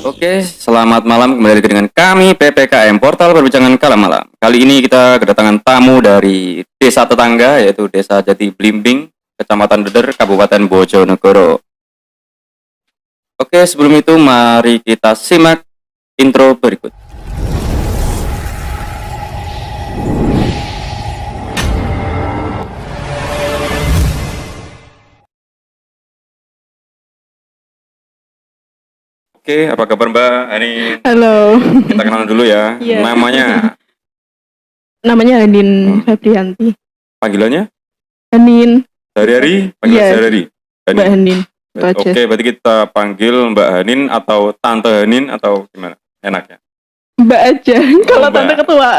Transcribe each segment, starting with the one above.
Oke, selamat malam kembali dengan kami PPKM Portal Perbincangan Kala Malam. Kali ini kita kedatangan tamu dari desa tetangga yaitu Desa Jati Blimbing, Kecamatan Deder, Kabupaten Bojonegoro. Oke, sebelum itu mari kita simak intro berikut. Oke, apa kabar Mbak Ani? Halo. Kita kenalan dulu ya. Iya. Namanya Hanin Febrianti. panggilannya Hanin. sehari-hari? Panggilan Iya. sehari-hari? Mbak Hanin. Itu aja. Oke, berarti kita panggil Mbak Hanin atau Tante Hanin atau gimana? Enaknya? Mbak aja. Kalau Mbak. tante ketua.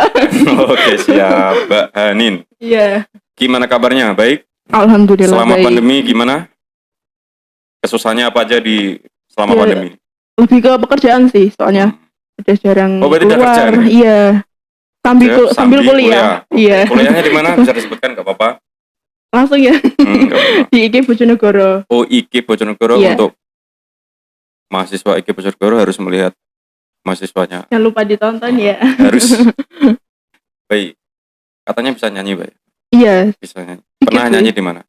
Oke, siap Mbak Hanin. Iya. Gimana kabarnya? Baik? Alhamdulillah Selama baik. pandemi gimana? Kesusahannya apa aja di selama Iya. pandemi? Lebih ke pekerjaan sih, soalnya udah jarang Oh, berarti udah keluar. kerja nih? Iya. Sambil kuliah. Oke. Iya. Kuliahnya di mana? Bisa disebutkan nggak apa-apa? Langsung ya Nggak apa-apa. di IK Bojonegoro. Oh, IK Bojonegoro. Iya. Untuk mahasiswa IK Bojonegoro harus melihat mahasiswanya. Jangan lupa ditonton ya. Harus. Baik. Katanya bisa nyanyi, Mbak. Iya. Bisa nyanyi. Pernah Dikit nyanyi sih. di mana?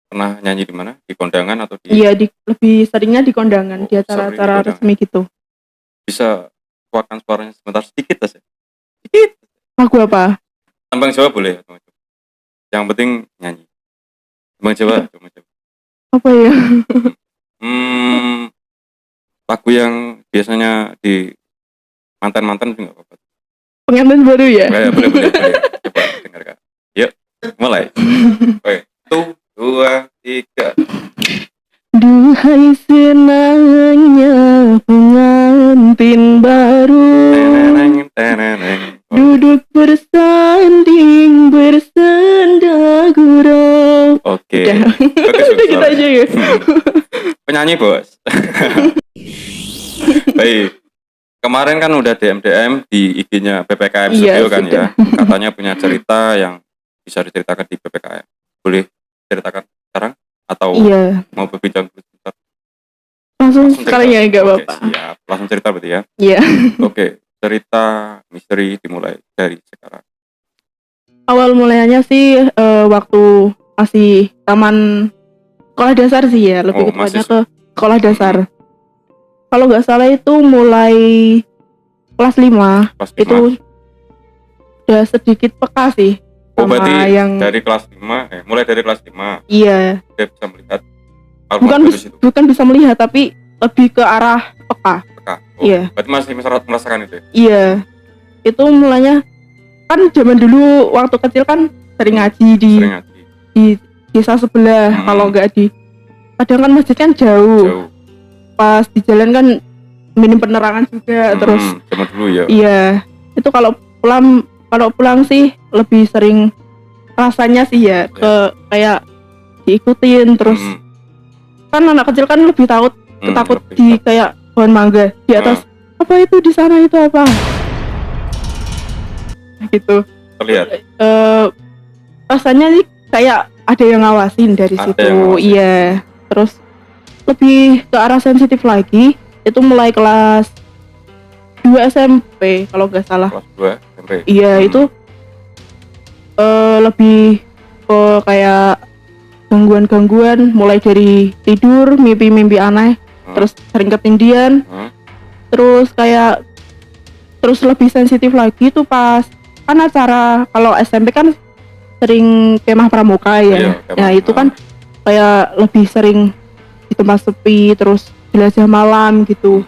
Pernah nyanyi di mana? Di kondangan atau di? Iya, lebih seringnya di kondangan, Oh, di sering di acara-acara kondangan. resmi gitu. Bisa keluarkan suaranya sebentar sedikit aja. Sedikit. Lagu apa? Tembang Jawa boleh. Yang penting nyanyi. Tembang Jawa. Tembang Jawa. Apa ya? Lagu yang biasanya di mantan-mantan itu nggak apa-apa. Pengantin baru ya? Boleh. Coba dengarkan. Yuk, mulai. Oke, 1, 2, 3. Duhai senangnya pengantin baru, Teneneng. duduk bersanding bersenda gurau. Oke. Udah. Bagus, Udah gitu aja ya. Penyanyi bos. Baik. Kemarin kan udah DM di IG-nya PPKM Iya, Studio kan sudah. ya. Katanya punya cerita yang bisa diceritakan di PPKM. Boleh ceritakan sekarang atau Iya, mau berbincang dulu sebentar? langsung Langsung sekarang cerita. ya nggak Oke, apa-apa. siap. Langsung cerita berarti ya. Iya. Oke, cerita misteri dimulai dari sekarang. Awal mulanya sih waktu masih taman sekolah dasar sih ya, lebih Oh, tepatnya masih- ke sekolah dasar. Kalau nggak salah itu mulai kelas 5 Kelas itu 5. udah sedikit peka sih Oh, sama berarti yang dari kelas 5, mulai dari kelas 5 iya, dia bisa melihat bukan halus itu. bukan bisa melihat tapi lebih ke arah peka. Peka. Oh, Iya. Berarti masih merasakan itu ya? Iya, itu mulanya kan zaman dulu waktu kecil kan sering ngaji di Sering ngaji. desa sebelah. Hmm. Kalau nggak di, kadang kan masjid kan jauh. Jauh. Pas di jalan kan minim penerangan juga. Terus Zaman dulu ya. iya, itu kalau pulang sih lebih sering rasanya sih ya ke kayak diikutin. Terus kan anak kecil kan lebih takut Lebih di takut. kayak pohon mangga di atas. Apa itu di sana itu apa? Gitu. Terlihat. Rasanya sih kayak ada yang ngawasin dari Ada situ. yang ngawasin. Iya. Terus lebih ke arah sensitif lagi itu mulai kelas 2 SMP kalau nggak salah. Kelas 2 SMP. Iya, itu lebih ke kayak gangguan-gangguan mulai dari tidur, mimpi-mimpi aneh, terus sering ketindihan. Terus kayak lebih sensitif lagi tuh pas kan acara kalau SMP kan sering kemah pramuka ya. Iya, Nah, kemah. itu kan kayak lebih sering di tempat sepi, terus jelajah malam gitu.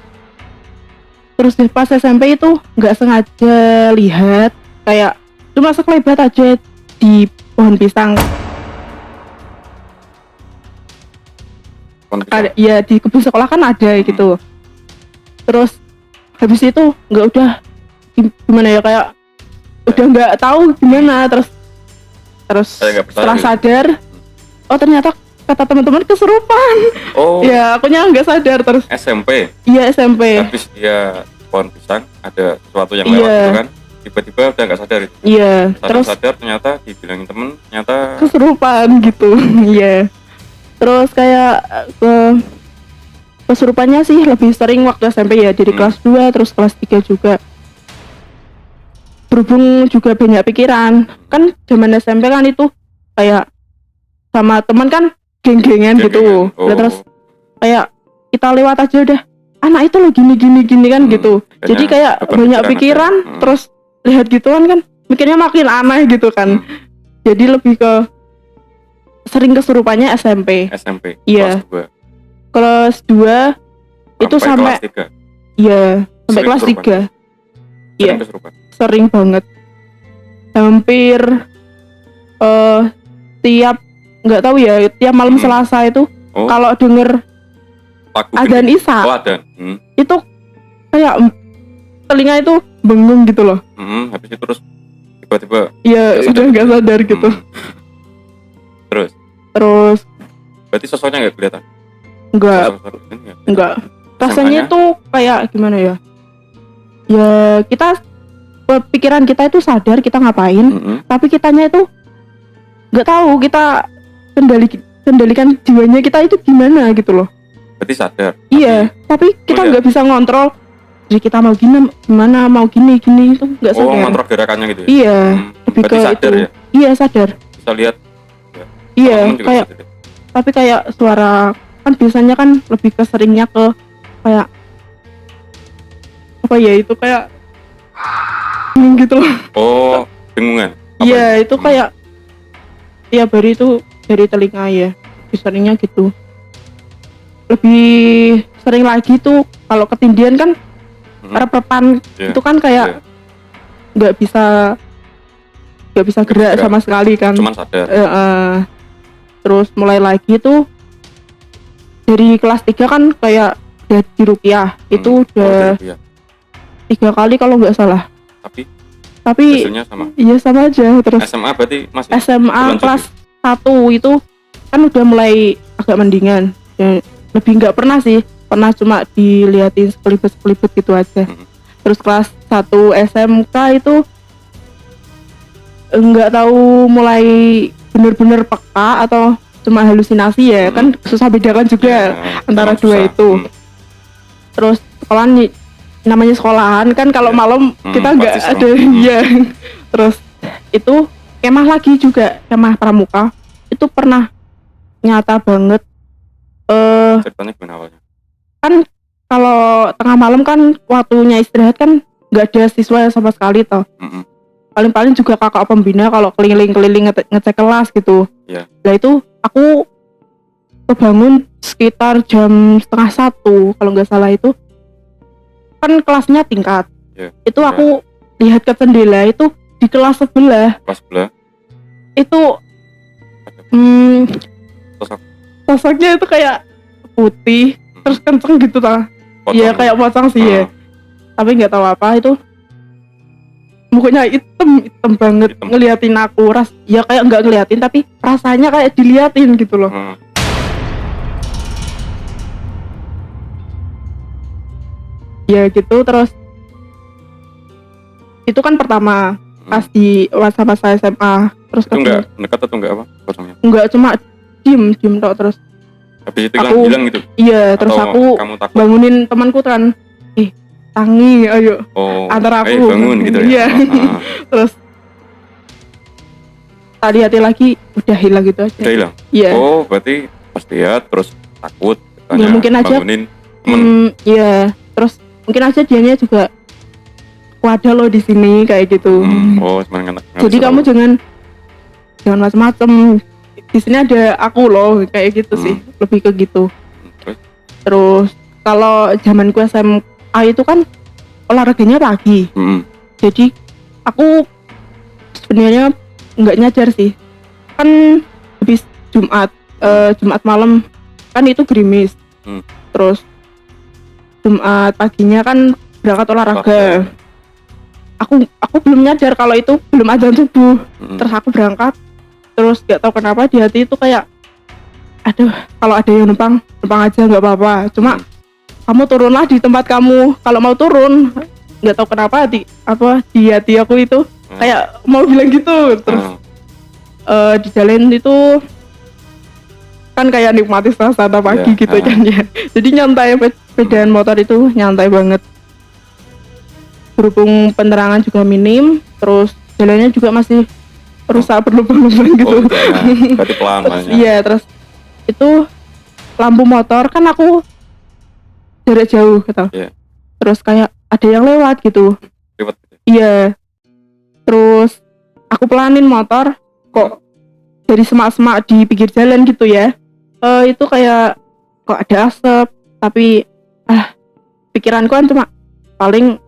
Terus pas SMP itu nggak sengaja lihat kayak cuma sekelebat aja di pohon pisang. Ada, ya di kebun sekolah kan ada gitu. Terus habis itu udah gimana ya, kayak udah nggak tahu gimana. Terus Saya nggak percaya setelah gitu. sadar, oh ternyata kata teman-teman kesurupan. Oh, Ya akunya nggak sadar. Terus SMP. iya SMP. Habis dia pohon pisang ada sesuatu yang lewat Iya. gitu kan. Tiba-tiba udah nggak sadar itu. Iya. Terus Sadar ternyata dibilangin temen ternyata kesurupan gitu. Iya. Terus kayak kesurupannya sih lebih sering waktu SMP ya, dari kelas 2 terus kelas 3 juga. Berhubung juga banyak pikiran. Kan zaman SMP kan itu kayak sama teman kan geng-gengan gitu. Oh. Terus kayak kita lewat aja udah, anak itu lo gini kan gitu. Jadi kayak banyak pikiran terus lihat gituan kan mikirnya makin aneh gitu kan. Jadi lebih ke sering kesurupannya SMP. Iya. Kelas 2 itu sampai kelas 3. Iya, sampai kelas 3. Iya. Sering banget. Hampir tiap nggak tahu ya, tiap malam Selasa itu kalau denger adzan Isya. Itu kayak telinga itu bengong gitu loh. Habis itu terus tiba-tiba iya udah nggak sadar gitu. Terus berarti sosoknya nggak kelihatan? Enggak. Rasanya tuh kayak gimana ya? Ya kita pikiran kita itu sadar kita ngapain, tapi kitanya itu nggak tahu kita kendalikan jiwanya kita itu gimana gitu loh. Berarti sadar. Iya, tapi kita nggak bisa ngontrol. Jadi kita mau gimana, mau gini itu nggak sadar. Ngontrol gerakannya gitu ya? Iya, lebih ke sadar itu. Ya? Iya sadar. Bisa lihat. Iya, kayak tapi kayak suara kan biasanya kan lebih ke seringnya ke kayak apa ya, itu kayak gitu loh. Dengungan. Iya, itu kayak tiap hari itu dari telinga ya. Seringnya gitu. Lebih sering lagi tuh kalau ketindihan kan repepan itu kan kayak nggak bisa gerak sama sekali kan. Cuman sadar. Terus mulai lagi tuh dari kelas 3 kan kayak udah di ruqyah. Itu udah 3 kali kalau nggak salah. Tapi hasilnya sama? Iya sama aja. Terus SMA berarti masih? SMA kelas 1 itu kan udah mulai agak mendingan ya, lebih nggak pernah sih, pernah cuma diliatin sekelibet gitu aja. Terus kelas 1 SMK itu nggak tahu mulai bener-bener peka atau cuma halusinasi ya. Kan susah bedakan juga antara dua itu. Terus sekolah namanya sekolahan kan kalau malam kita nggak ada ya. Terus itu kemah lagi juga, kemah pramuka itu pernah nyata banget. Ceritanya gimana awalnya? Kan kalau tengah malam kan waktunya istirahat kan nggak ada siswa sama sekali toh. Paling-paling juga kakak pembina kalau keliling-keliling ngecek kelas gitu. Nah itu aku kebangun sekitar jam 12:30 kalau nggak salah. Itu kan kelasnya tingkat. Itu aku lihat ke jendela itu di kelas sebelah. Itu sosoknya itu kayak putih terus kenceng gitu lah. Iya kayak pocong sih ya. Tapi nggak tahu apa itu. Mukanya hitam banget, ngeliatin aku. Ya kayak nggak ngeliatin tapi rasanya kayak diliatin gitu loh. Ya gitu. Terus itu kan pertama pas di masa-masa SMA. Terus itu nggak dekat atau nggak apa pocongnya? Nggak, cuma diem tok. Terus habis itu hilang gitu? Atau terus aku bangunin temanku kan, Tangi ayo antara aku bangun gitu ya. Terus tadi hati lagi udah hilang gitu aja. Udah hilang? Iya. Berarti pas lihat terus takut ya mungkin aja iya. Terus mungkin aja dianya juga ada lo di sini kayak gitu. Jadi kamu jangan macam-macam, di sini ada aku loh kayak gitu sih, lebih ke gitu. Terus kalau zamanku SMA itu kan olahraganya pagi. Jadi aku sebenarnya nggak nyadar sih. Kan habis Jumat malam kan itu gerimis. Terus Jumat paginya kan berangkat olahraga. Aku belum nyadar kalau itu belum adzan subuh. Terus aku berangkat. Terus nggak tahu kenapa di hati itu kayak, aduh kalau ada yang numpang aja nggak apa-apa. Cuma kamu turunlah di tempat kamu. Kalau mau turun, nggak tahu kenapa di hati aku itu kayak mau bilang gitu. Terus di jalan itu kan kayak nikmati suasana pagi Iya, gitu kan ya. Jadi nyantai, sepedaan motor itu nyantai banget. Berhubung penerangan juga minim, terus jalannya juga masih rusak berlubang-lubang gitu. Oh, gitu ya. Berarti pelan Terus, mainnya. iya, terus itu lampu motor kan aku jarak jauh gitu. Iya. Terus kayak ada yang lewat gitu. Ribet. Iya. Terus aku pelanin motor, kok dari semak-semak di pinggir jalan gitu ya. Itu kayak kok ada asap, tapi pikiranku kan cuma paling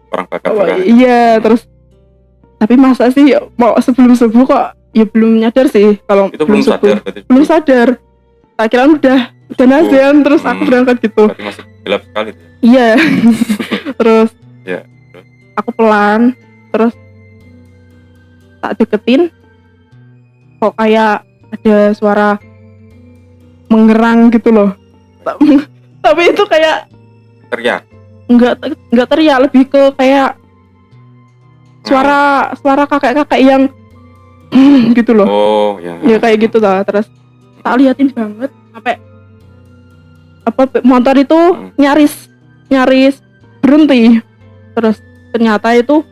Perang bakar. iya, terus tapi masa sih mau sebelum subuh kok ya belum nyadar sih kalau Itu belum subuh. sadar berarti. Belum sadar. Tak kira udah azan terus aku berangkat gitu. Berarti masih gelap sekali tuh. Iya. Terus Iya. aku pelan, terus tak deketin, kok kayak ada suara mengerang gitu loh. Tapi itu kayak Teriak. enggak teriak, lebih ke kayak suara kakek-kakek yang gitu loh. Oh, ya. Ya kayak gitu lah. Terus tak liatin banget sampai motor itu nyaris berhenti. Terus ternyata itu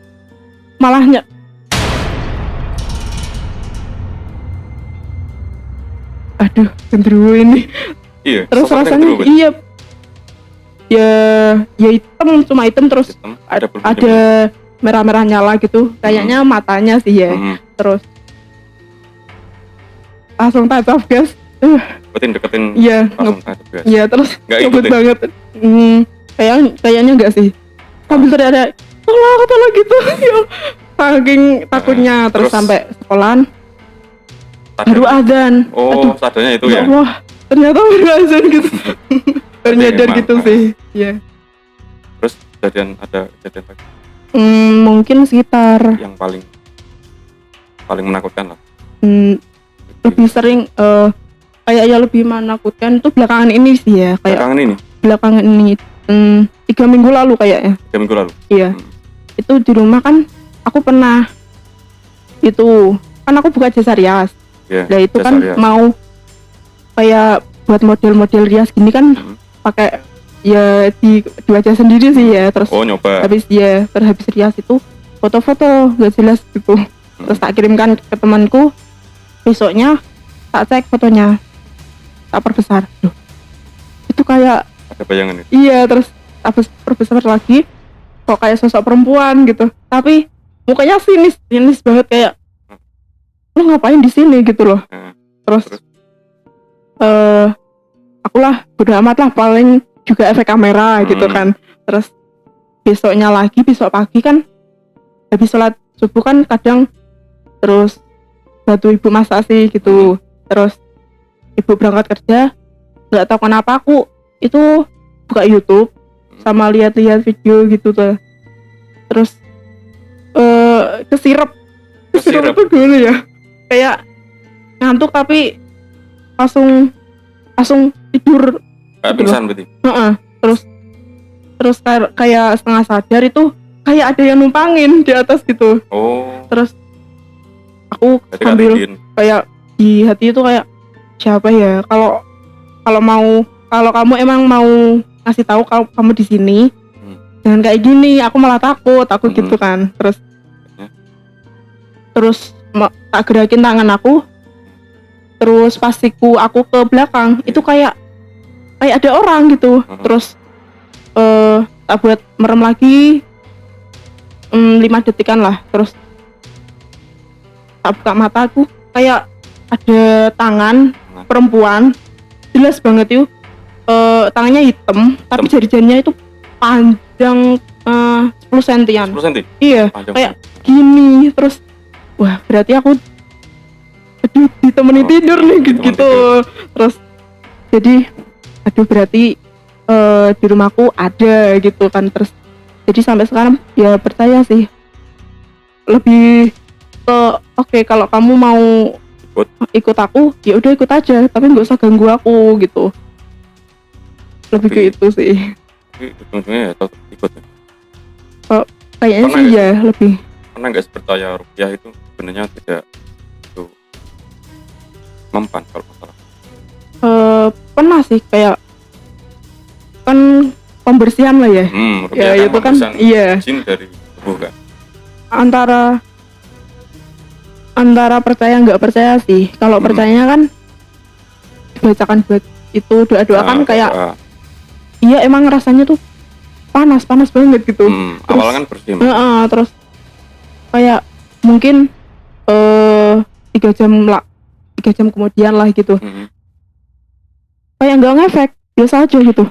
malah aduh, gendruwo ini. Iya. Terus sosoknya rasanya gendruwo, iya, ya hitam, cuma hitam, terus hitam, ada ada merah-merah nyala gitu, kayaknya matanya sih ya. Terus langsung touch off gas. Berarti deketin Iya, langsung tancap gas. iya, terus Nggak ngebut ikutin? banget. Kayaknya enggak sih. Sambil teriak, tolong gitu. Ya, saking takutnya. Terus sampai sekolahan baru azan. Oh, Aduh, sadarnya itu ya ya. Allah, ternyata baru azan gitu. Baru nyadar Emang, gitu sih. Iya. Terus kejadian lagi Mungkin sekitar yang paling menakutkan lah. lebih sering kayaknya lebih menakutkan itu belakangan ini sih ya, kayak Belakangan ini, 3 minggu lalu kayaknya. 3 minggu lalu. Iya. Itu di rumah kan aku pernah itu kan aku buka jasa rias. Iya. Nah itu jasa kan rias. mau kayak buat model-model rias gini kan pakai ya di wajah sendiri sih ya. Terus nyoba. habis rias itu foto-foto gak jelas gitu. Terus tak kirimkan ke temanku. Besoknya tak cek fotonya, tak perbesar. Loh, itu kayak Ada bayangan itu. iya, terus tak perbesar lagi, kok kayak sosok perempuan gitu. Tapi mukanya sinis banget, kayak lo ngapain di sini gitu loh. Terus aku lah bodo amat lah, paling juga efek kamera gitu kan. Terus besok pagi kan habis sholat subuh kan kadang terus bantu ibu masak sih gitu. Terus ibu berangkat kerja, nggak tahu kenapa aku itu buka YouTube sama lihat-lihat video gitu tuh. Terus kesirep itu dulu ya, kayak ngantuk tapi langsung tidur. Kayak pingsan berarti. Terus kayak setengah sadar itu kayak ada yang numpangin di atas gitu. Terus aku berarti sambil kayak di hati itu kayak siapa ya, kalau kamu emang mau ngasih tahu kalau kamu di sini jangan kayak gini, aku malah takut gitu kan. Terus tak gerakin tangan aku, terus pastiku aku ke belakang itu kayak ada orang gitu. Terus tak buat merem lagi 5 detikan lah. Terus tak buka mataku, kayak ada tangan perempuan, jelas banget yuk. Tangannya hitam, tapi jari-jarinya itu panjang 10 sentian. 10 cm? Iya, panjang. kayak gini. Terus wah, berarti aku ditemani tidur nih gitu. Terus jadi berarti di rumahku ada gitu kan. Terus jadi sampai sekarang ya percaya sih, lebih ke oke, kalau kamu mau ikut aku ya udah ikut aja, tapi nggak usah ganggu aku gitu. Lebih ke itu sih. Ujung-ujungnya ya tetap ikut ya. Kayaknya sih ya lebih. Karena nggak percaya rupiah itu sebenarnya tidak itu mempan kalau masalah. Pernah sih kayak kan pembersihan lah ya. Ya itu kan iya. Jin dari tubuh kan. Antara percaya nggak percaya sih. Kalau percayanya kan bacakan buat itu doa-doa kan kayak iya emang rasanya tuh panas banget gitu. Awalnya kan bersih. Terus kayak mungkin 3 jam kemudian lah gitu. Kayak nggak ngefek, biasa aja gitu.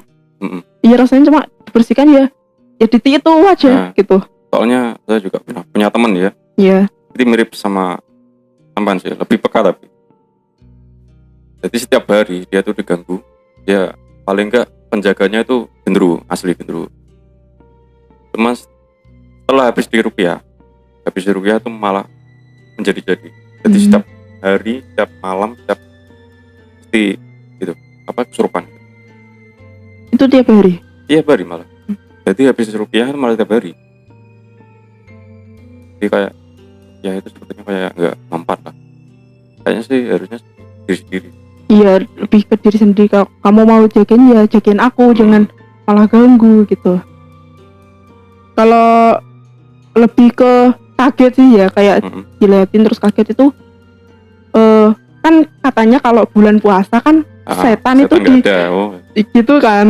Iya rasanya cuma dibersihkan ya di itu aja gitu. Soalnya saya juga punya teman ya. Iya. Jadi mirip sama sampan sih, lebih peka tapi. Jadi setiap hari dia tuh diganggu, dia paling enggak penjaganya itu genderuwo, asli genderuwo. Cuma setelah habis diruqyah tuh malah menjadi-jadi. Jadi setiap hari, setiap malam, setiap pasti gitu, kesurupan. Itu tiap hari? Tiap hari malah. Jadi habis ruqyah malah tiap hari. Jadi kayak ya itu sepertinya kayak nggak mempan lah. Kayaknya sih harusnya diri sendiri. Iya, lebih ke diri sendiri. Kalau kamu mau jagain ya jagain aku, jangan malah ganggu gitu. Kalau lebih ke kaget sih ya, kayak diliatin terus kaget itu kan katanya kalau bulan puasa kan setan itu gitu kan.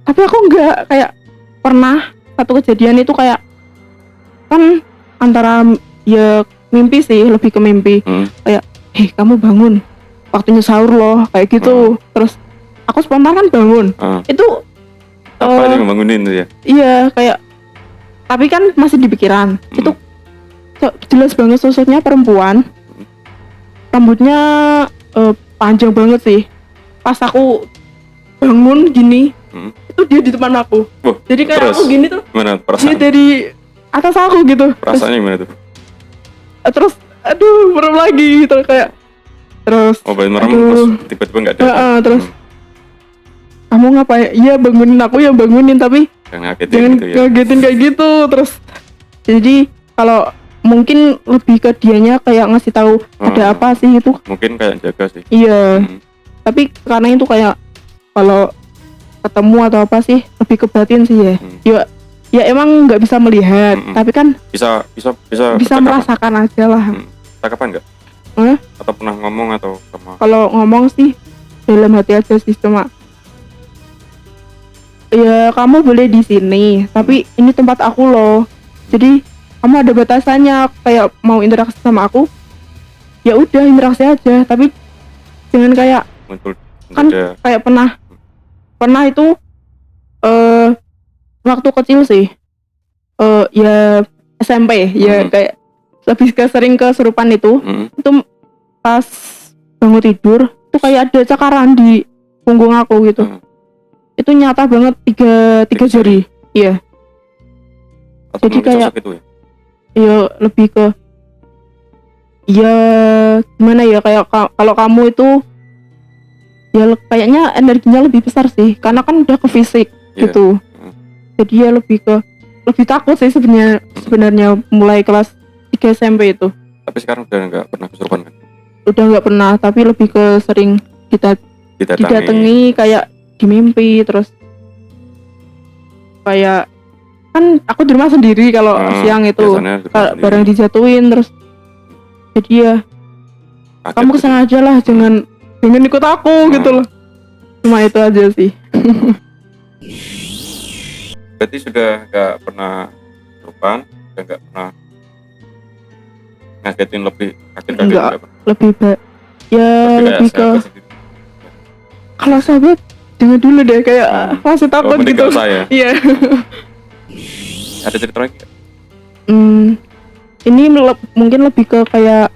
Tapi aku enggak, kayak pernah satu kejadian itu kayak kan antara ya mimpi sih, lebih ke mimpi. Kayak kamu bangun, waktunya sahur loh, kayak gitu. Terus aku spontan kan bangun. Itu apa yang bangunin tuh ya? Iya, kayak tapi kan masih di pikiran. Itu jelas banget sosoknya perempuan. Rambutnya panjang banget sih. Pas aku bangun gini, itu dia di depan aku. Jadi kayak aku gini tuh. Gimana perasaan? Dia dari atas aku gitu. Perasaannya gimana tuh? Terus aduh, merem lagi gitu kayak. Terus merem terus tiba-tiba enggak ada. Terus kamu ngapain? Iya bangunin aku, ya bangunin, tapi jangan ngagetin kayak gitu. Terus jadi kalau mungkin lebih ke dianya kayak ngasih tahu ada apa sih itu. Mungkin kayak jaga sih. Iya. Tapi karena itu kayak kalau ketemu atau apa sih lebih ke batin sih ya. Ya emang nggak bisa melihat, tapi kan bisa merasakan aja lah. Cakapan nggak? Atau pernah ngomong atau sama? Kalau ngomong sih dalam hati aja sih, cuma ya kamu boleh di sini, tapi ini tempat aku loh. Jadi kamu ada batasannya, kayak mau interaksi sama aku, ya udah interaksi aja, tapi jangan kayak kan kayak pernah itu waktu kecil sih, ya SMP ya kayak lebih sering kesurupan itu. Itu pas bangun tidur tuh kayak ada cakaran di punggung aku gitu. Itu nyata banget tiga jari. Iya. Atau jadi kayak itu ya lebih ke ya gimana ya, kayak kalau kamu itu ya kayaknya energinya lebih besar sih, karena kan udah ke fisik gitu. Jadi ya lebih takut sih sebenarnya mulai kelas 3 SMP itu. Tapi sekarang udah nggak pernah kesurupan kan? Udah nggak pernah, tapi lebih ke sering didatangi kayak di mimpi. Terus kayak kan aku di rumah sendiri kalau siang itu barang dijatuhin, terus jadi ya kamu kesana aja lah, jangan ikut aku gitu loh. Cuma itu aja sih. Berarti sudah nggak pernah kesurupan, sudah nggak pernah ngagetin lebih enggak, lebih lebih ke kalau sahabat jangan dulu deh, kayak masih takut gitu. Iya. Ada cerita lagi? Ini mungkin lebih ke kayak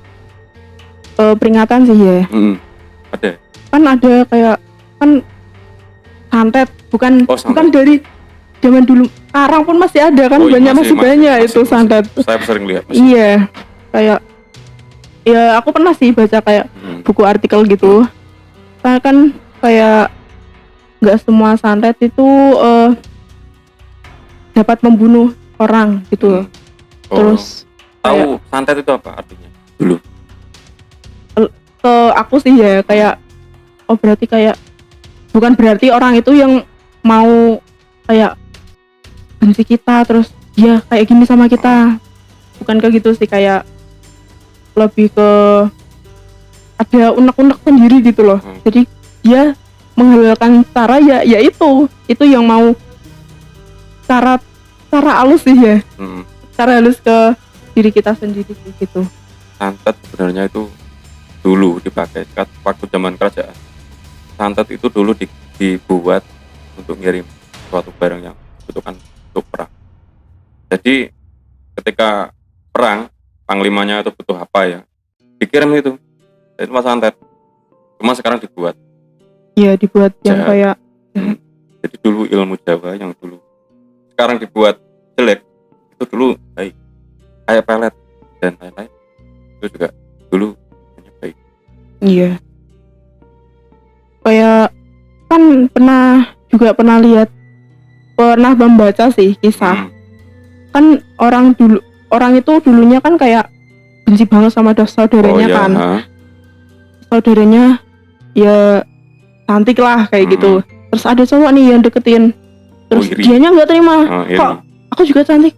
peringatan sih ya. Ada. Kan ada kayak kan santet, bukan dari zaman dulu. Sekarang pun masih ada kan, masih banyak itu santet. Saya sering lihat. Iya. Kayak ya aku pernah sih baca kayak buku artikel gitu. Karena kan kayak nggak semua santet itu dapat membunuh orang gitu. Terus tahu santet itu apa artinya dulu? Ke aku sih ya kayak berarti kayak bukan berarti orang itu yang mau kayak benci kita terus dia kayak gini sama kita, bukan kayak gitu sih, kayak lebih ke ada unek-unek sendiri gitu loh. Jadi dia menghalalkan cara ya itu yang mau cara halus sih ya, cara halus ke diri kita sendiri gitu. Santet sebenarnya itu dulu dipakai waktu zaman kerajaan. Santet itu dulu dibuat untuk ngirim suatu barang yang dibutuhkan untuk perang. Jadi ketika perang, panglimanya itu butuh apa ya, dikirim itu mas santet. Cuma sekarang dibuat. Iya, dibuat yang kayak jadi dulu ilmu Jawa yang dulu sekarang dibuat jelek, itu dulu baik, kayak pelet dan lain-lain, itu juga dulu hanya baik. Iya, kayak kan pernah lihat, pernah membaca sih kisah. Kan orang itu dulunya kan kayak benci banget sama saudaranya kan. Saudaranya ya cantik lah kayak gitu. Terus ada cowok nih yang deketin, terus dianya nggak terima. Kok aku juga cantik?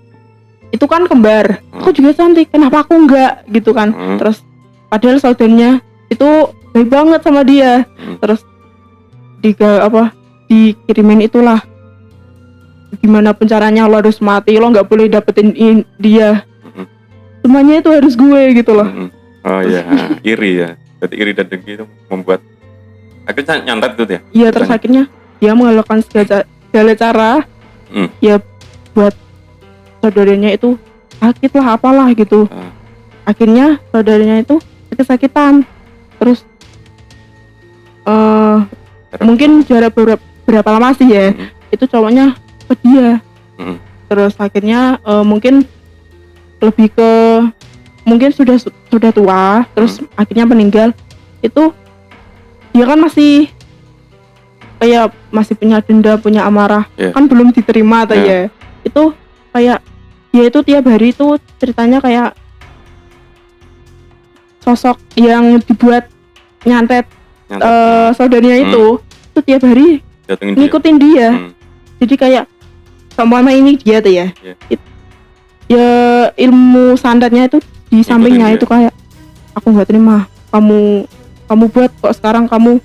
Itu kan kembar. Aku juga cantik, kenapa aku enggak gitu kan? Terus padahal saudaranya itu baik banget sama dia. Terus dikirimin itulah, gimana pun caranya lo harus mati, lo nggak boleh dapetin dia, semuanya itu harus gue gitu loh. Oh iya, iri ya. Jadi iri dan dengki itu membuat akhirnya nyantet itu ya. Iya, terus akhirnya dia menghalalkan segala cara ya buat saudaranya itu sakit lah apalah gitu. Akhirnya saudaranya itu sakit-sakitan. Terus mungkin jarak berapa lama sih ya, itu cowoknya ke dia. Terus akhirnya mungkin lebih ke mungkin sudah tua, terus akhirnya meninggal. Itu dia kan masih kayak masih punya denda, punya amarah, kan belum diterima atau ya. Itu kayak dia itu tiap hari itu ceritanya kayak sosok yang dibuat nyantet saudaranya itu tiap hari ngikutin dia. Jadi kayak sama ini dia tuh ya. Ya ilmu santetnya itu di sampingnya itu kayak, aku nggak terima kamu buat kok sekarang kamu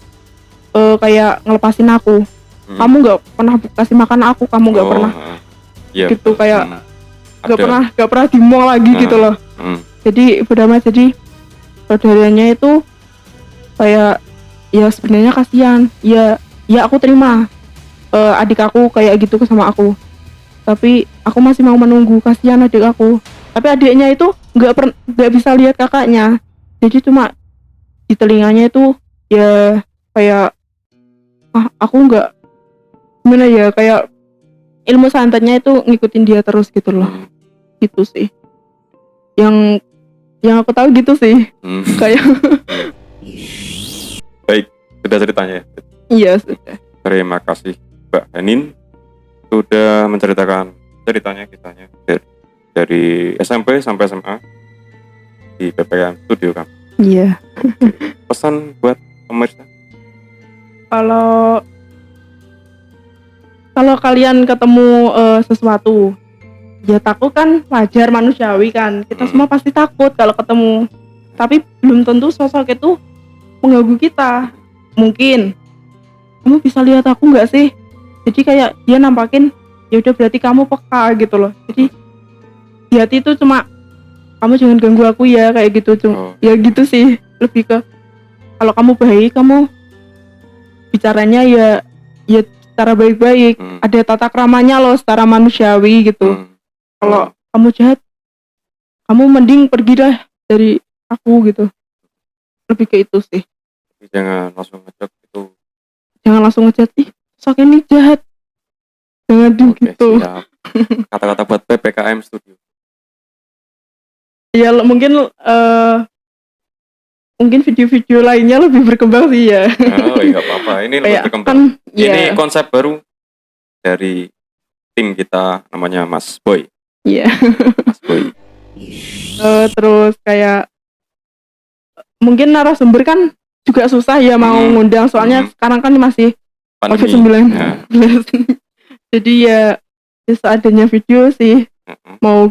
kayak ngelepasin aku. Kamu nggak pernah kasih makan aku, kamu nggak pernah gitu, kayak nggak pernah dimol lagi gitu loh. Jadi berdamai. Jadi saudaranya itu kayak ya sebenarnya kasihan, ya aku terima adik aku kayak gitu sama aku, tapi aku masih mau menunggu, kasihan adik aku. Tapi adiknya itu nggak bisa lihat kakaknya, jadi cuma di telinganya itu ya kayak aku nggak gimana ya, kayak ilmu santetnya itu ngikutin dia terus gitu loh. Gitu sih yang aku tahu gitu sih. Kayak baik, sudah ceritanya ya. Iya, sudah. Terima kasih Mbak Henin sudah menceritakan ceritanya, kisahnya dari SMP sampai SMA di PPKM Studio kan. Iya. Pesan buat pemirsa? Kalau kalian ketemu sesuatu, ya takut kan, wajar, manusiawi kan. Kita semua pasti takut kalau ketemu. Tapi belum tentu sosok itu mengganggu kita. Mungkin kamu bisa lihat aku nggak sih? Jadi kayak dia nampakin, ya udah berarti kamu peka gitu loh. Jadi di hati itu cuma kamu jangan ganggu aku ya, kayak gitu. Ya gitu sih, lebih ke kalau kamu baik, kamu bicaranya ya secara baik-baik, ada tata kramanya loh, secara manusiawi gitu. Kalau kamu jahat, kamu mending pergi dah dari aku gitu. Lebih ke itu sih. Jangan langsung ngejek itu. Jangan langsung ngejek, ih sok ini jahat. Jangan gitu. Siap. Kata-kata buat PPKM Studio. Ya mungkin video-video lainnya lebih berkembang sih ya. Oh iya, apa-apa. Ini lebih berkembang. Kan, ini konsep baru dari tim kita, namanya Mas Boy. Iya. Mas Boy. Terus kayak mungkin narasumber kan juga susah ya mau ngundang, soalnya sekarang kan masih pandemi. COVID-19. Ya. Jadi ya seadanya video sih mau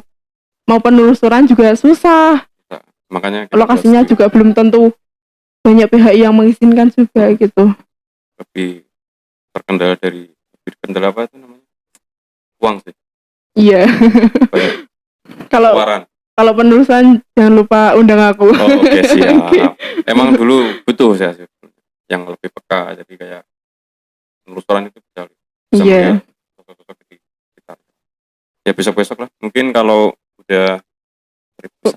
penelusuran juga susah. Makanya kita Lokasinya harus juga belum tentu banyak pihak yang mengizinkan juga gitu. lebih terkendala apa itu namanya? Uang sih. Iya. Banyak Kalau pengeluaran. kalau penelusuran jangan lupa undang aku. Oh, oke, siap. Oke. Emang dulu butuh sih yang lebih peka, jadi kayak penelusuran itu bisa Iya. melihat sosok-sosok di sekitar. Ya besok-besok lah. Mungkin kalau udah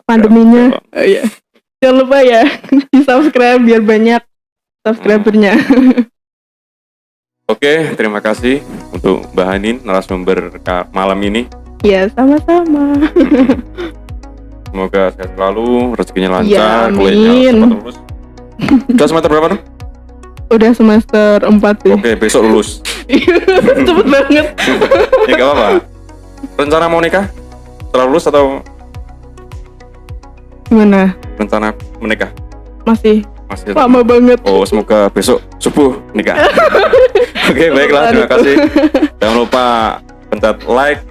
Pandeminya. ya, Oh, iya. Jangan lupa ya di subscribe biar banyak subscribernya. Oke, terima kasih untuk Mbak Hanin narasumber malam ini. Ya, sama-sama. Semoga sehat selalu, rezekinya Ya, lancar, kuliahnya amin. cepat lulus. Udah semester berapa tuh? Udah semester 4 sih. Oke, besok lulus. Cepet banget. Ya gak apa-apa. Rencana mau nikah? Setelah lulus atau Gimana? rencana menikah? Masih Masih lama banget. Oh, semoga besok subuh nikah. Oke, baiklah, terima kasih. Jangan lupa pencet like,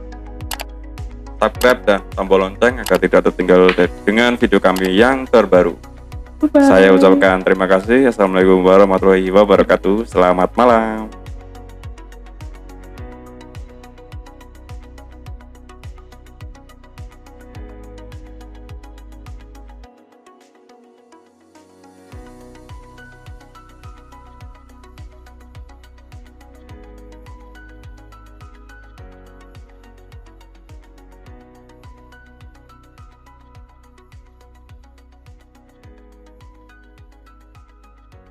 subscribe, dan tombol lonceng agar tidak tertinggal dengan video kami yang terbaru. Bye-bye. Saya ucapkan terima kasih. Assalamualaikum warahmatullahi wabarakatuh. Selamat malam.